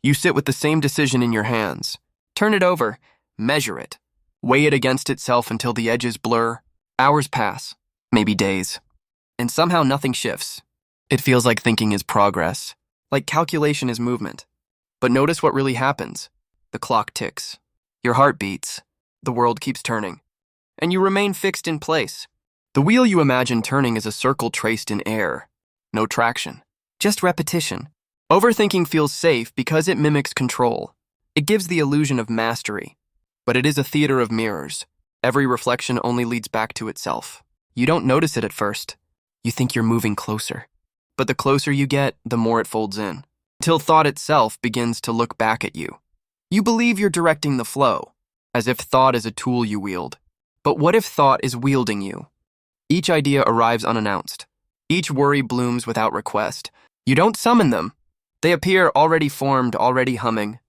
You sit with the same decision in your hands. Turn it over, measure it, weigh it against itself until the edges blur. Hours pass, maybe days, and somehow nothing shifts. It feels like thinking is progress, like calculation is movement. But notice what really happens. The clock ticks. Your heart beats. The world keeps turning. And you remain fixed in place. The wheel you imagine turning is a circle traced in air. No traction. Just repetition. Overthinking feels safe because it mimics control. It gives the illusion of mastery. But it is a theater of mirrors. Every reflection only leads back to itself. You don't notice it at first. You think you're moving closer. But the closer you get, the more it folds in. Till thought itself begins to look back at you. You believe you're directing the flow, as if thought is a tool you wield. But what if thought is wielding you? Each idea arrives unannounced. Each worry blooms without request. You don't summon them. They appear already formed, already humming.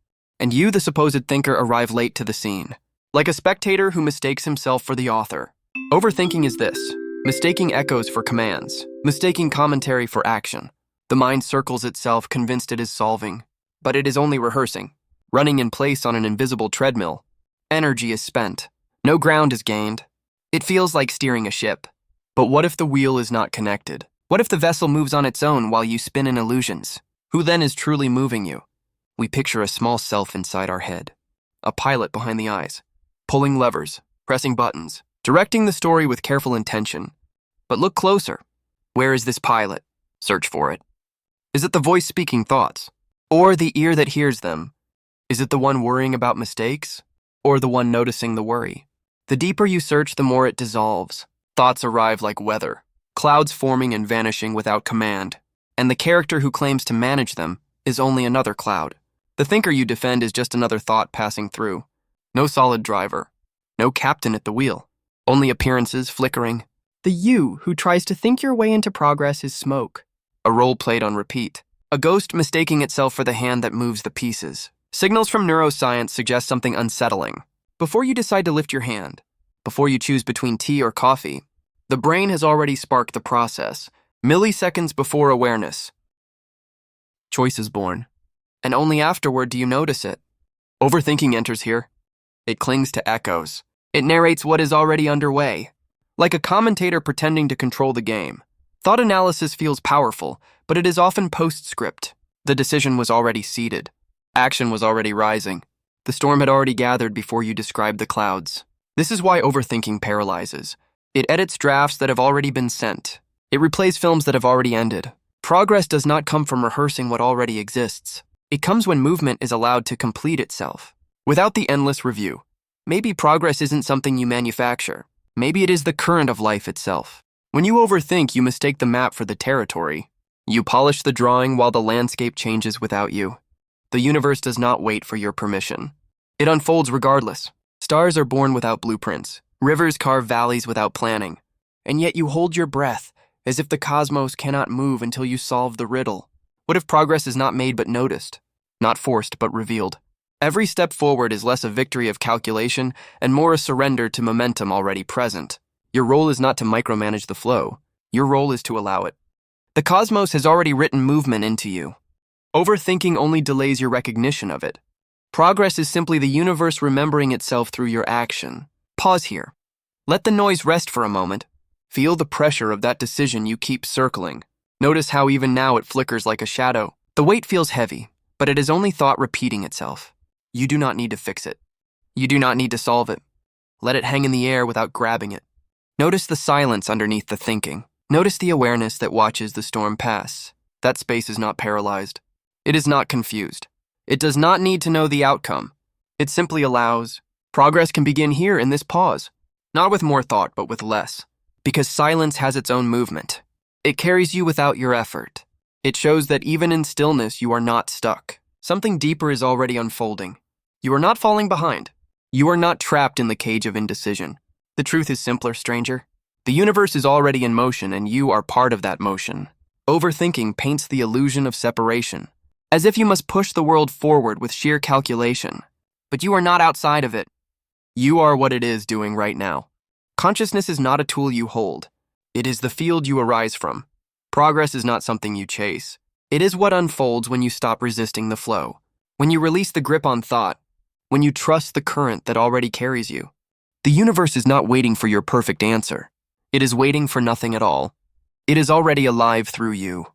And you, the supposed thinker, arrive late to the scene. Like a spectator who mistakes himself for the author. Overthinking is this: mistaking echoes for commands, mistaking commentary for action. The mind circles itself, convinced it is solving, but it is only rehearsing, running in place on an invisible treadmill. Energy is spent. No ground is gained. It feels like steering a ship. But what if the wheel is not connected? What if the vessel moves on its own while you spin in illusions? Who then is truly moving you? We picture a small self inside our head, a pilot behind the eyes, pulling levers, pressing buttons, directing the story with careful intention. But look closer. Where is this pilot? Search for it. Is it the voice speaking thoughts? Or the ear that hears them? Is it the one worrying about mistakes? Or the one noticing the worry? The deeper you search, the more it dissolves. Thoughts arrive like weather, clouds forming and vanishing without command. And the character who claims to manage them is only another cloud. The thinker you defend is just another thought passing through. No solid driver. No captain at the wheel. Only appearances flickering. The you who tries to think your way into progress is smoke. A role played on repeat. A ghost mistaking itself for the hand that moves the pieces. Signals from neuroscience suggest something unsettling. Before you decide to lift your hand, before you choose between tea or coffee, the brain has already sparked the process, milliseconds before awareness. Choice is born, and only afterward do you notice it. Overthinking enters here. It clings to echoes. It narrates what is already underway, like a commentator pretending to control the game. Thought analysis feels powerful, but it is often postscript. The decision was already seated. Action was already rising. The storm had already gathered before you described the clouds. This is why overthinking paralyzes. It edits drafts that have already been sent. It replays films that have already ended. Progress does not come from rehearsing what already exists. It comes when movement is allowed to complete itself. Without the endless review. Maybe progress isn't something you manufacture. Maybe it is the current of life itself. When you overthink, you mistake the map for the territory. You polish the drawing while the landscape changes without you. The universe does not wait for your permission. It unfolds regardless. Stars are born without blueprints. Rivers carve valleys without planning. And yet you hold your breath, as if the cosmos cannot move until you solve the riddle. What if progress is not made but noticed? Not forced but revealed. Every step forward is less a victory of calculation and more a surrender to momentum already present. Your role is not to micromanage the flow. Your role is to allow it. The cosmos has already written movement into you. Overthinking only delays your recognition of it. Progress is simply the universe remembering itself through your action. Pause here. Let the noise rest for a moment. Feel the pressure of that decision you keep circling. Notice how even now it flickers like a shadow. The weight feels heavy, but it is only thought repeating itself. You do not need to fix it. You do not need to solve it. Let it hang in the air without grabbing it. Notice the silence underneath the thinking. Notice the awareness that watches the storm pass. That space is not paralyzed. It is not confused. It does not need to know the outcome. It simply allows. Progress can begin here in this pause. Not with more thought, but with less. Because silence has its own movement. It carries you without your effort. It shows that even in stillness, you are not stuck. Something deeper is already unfolding. You are not falling behind. You are not trapped in the cage of indecision. The truth is simpler, stranger. The universe is already in motion, and you are part of that motion. Overthinking paints the illusion of separation, as if you must push the world forward with sheer calculation. But you are not outside of it. You are what it is doing right now. Consciousness is not a tool you hold. It is the field you arise from. Progress is not something you chase. It is what unfolds when you stop resisting the flow. When you release the grip on thought, when you trust the current that already carries you, the universe is not waiting for your perfect answer. It is waiting for nothing at all. It is already alive through you.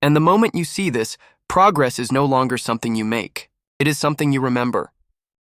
And the moment you see this, progress is no longer something you make. It is something you remember.